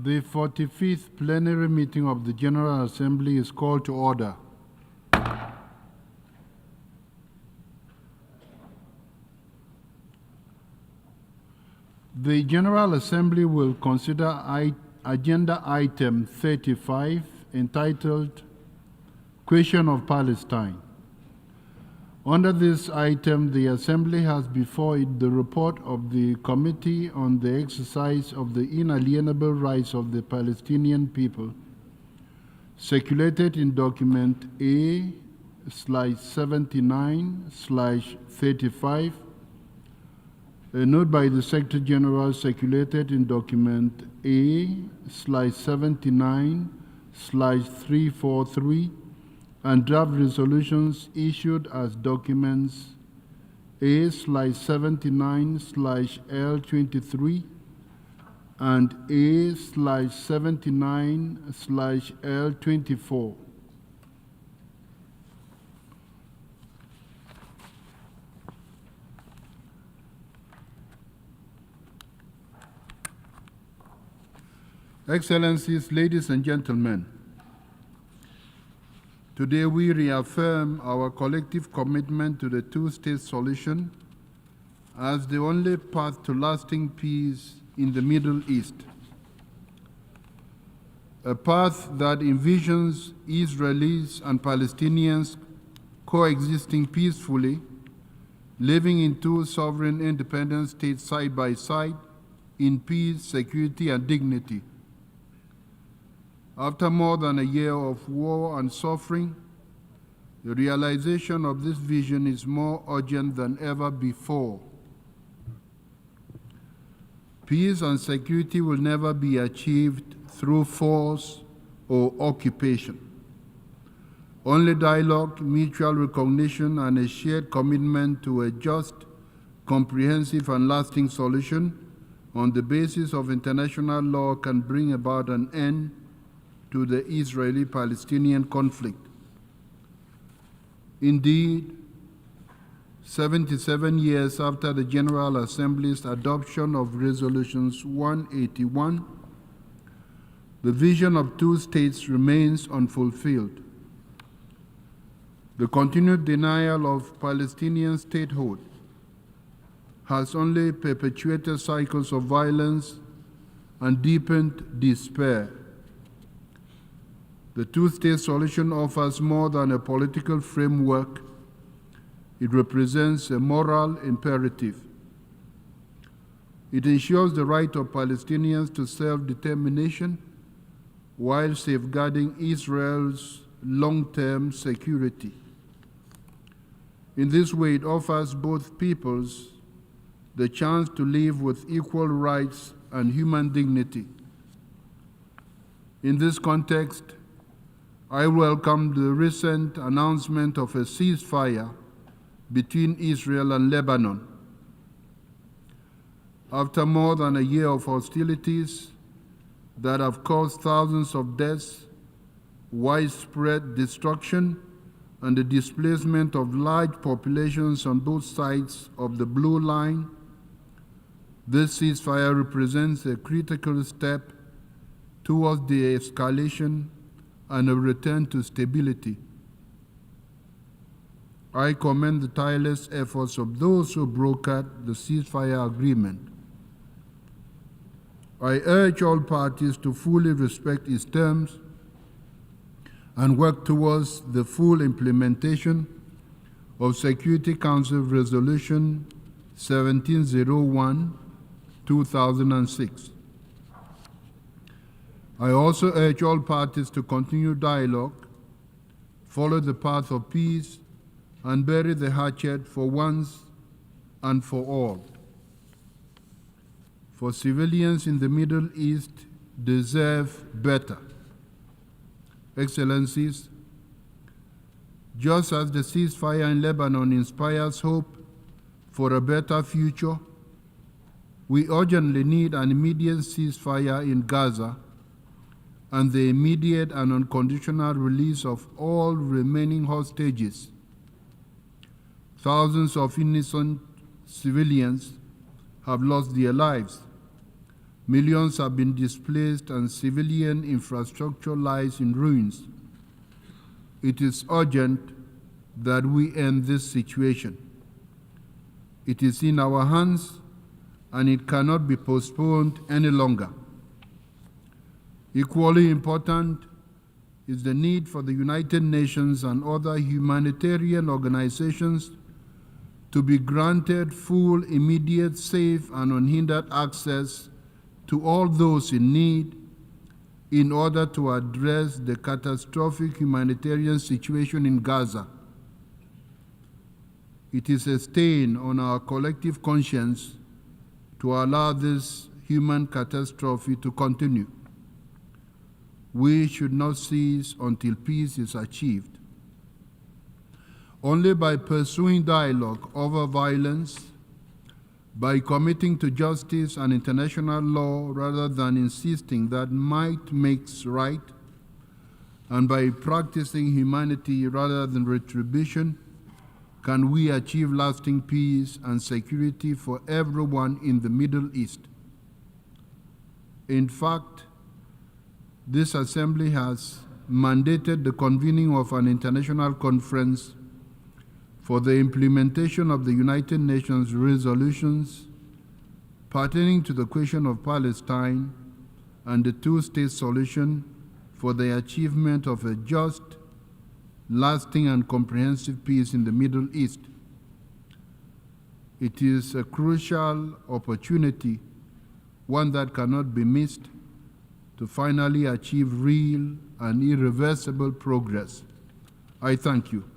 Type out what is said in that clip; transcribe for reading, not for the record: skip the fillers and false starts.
The 45th plenary meeting of the General Assembly is called to order. The General Assembly will consider Agenda Item 35, entitled Question of Palestine. Under this item, the Assembly has before it the report of the Committee on the Exercise of the Inalienable Rights of the Palestinian People, circulated in document A/79/35, a note by the Secretary General circulated in document A/79/343, and draft resolutions issued as documents A/79/L23 and A/79/L24. Excellencies, ladies and gentlemen, today we reaffirm our collective commitment to the two-state solution as the only path to lasting peace in the Middle East. A path that envisions Israelis and Palestinians coexisting peacefully, living in two sovereign independent states side by side in peace, security, and dignity. After more than a year of war and suffering, the realization of this vision is more urgent than ever before. Peace and security will never be achieved through force or occupation. Only dialogue, mutual recognition, and a shared commitment to a just, comprehensive, and lasting solution on the basis of international law can bring about an end to the Israeli-Palestinian conflict. Indeed, 77 years after the General Assembly's adoption of Resolutions 181, the vision of two states remains unfulfilled. The continued denial of Palestinian statehood has only perpetuated cycles of violence and deepened despair. The two-state solution offers more than a political framework. It represents a moral imperative. It ensures the right of Palestinians to self-determination while safeguarding Israel's long-term security. In this way, it offers both peoples the chance to live with equal rights and human dignity. In this context, I welcome the recent announcement of a ceasefire between Israel and Lebanon. After more than a year of hostilities that have caused thousands of deaths, widespread destruction, and the displacement of large populations on both sides of the Blue Line, this ceasefire represents a critical step towards the escalation and a return to stability. I commend the tireless efforts of those who brokered the ceasefire agreement. I urge all parties to fully respect its terms and work towards the full implementation of Security Council Resolution 1701/2006. I also urge all parties to continue dialogue, follow the path of peace, and bury the hatchet for once and for all. For civilians in the Middle East deserve better. Excellencies, just as the ceasefire in Lebanon inspires hope for a better future, we urgently need an immediate ceasefire in Gaza and the immediate and unconditional release of all remaining hostages. Thousands of innocent civilians have lost their lives. Millions have been displaced and civilian infrastructure lies in ruins. It is urgent that we end this situation. It is in our hands and it cannot be postponed any longer. Equally important is the need for the United Nations and other humanitarian organizations to be granted full, immediate, safe, and unhindered access to all those in need in order to address the catastrophic humanitarian situation in Gaza. It is a stain on our collective conscience to allow this human catastrophe to continue. We should not cease until peace is achieved. Only by pursuing dialogue over violence, by committing to justice and international law rather than insisting that might makes right, and by practicing humanity rather than retribution, can we achieve lasting peace and security for everyone in the Middle East. In fact, this Assembly has mandated the convening of an international conference for the implementation of the United Nations resolutions pertaining to the question of Palestine and the two-state solution for the achievement of a just, lasting, and comprehensive peace in the Middle East. It is a crucial opportunity, one that cannot be missed, to finally achieve real and irreversible progress. I thank you.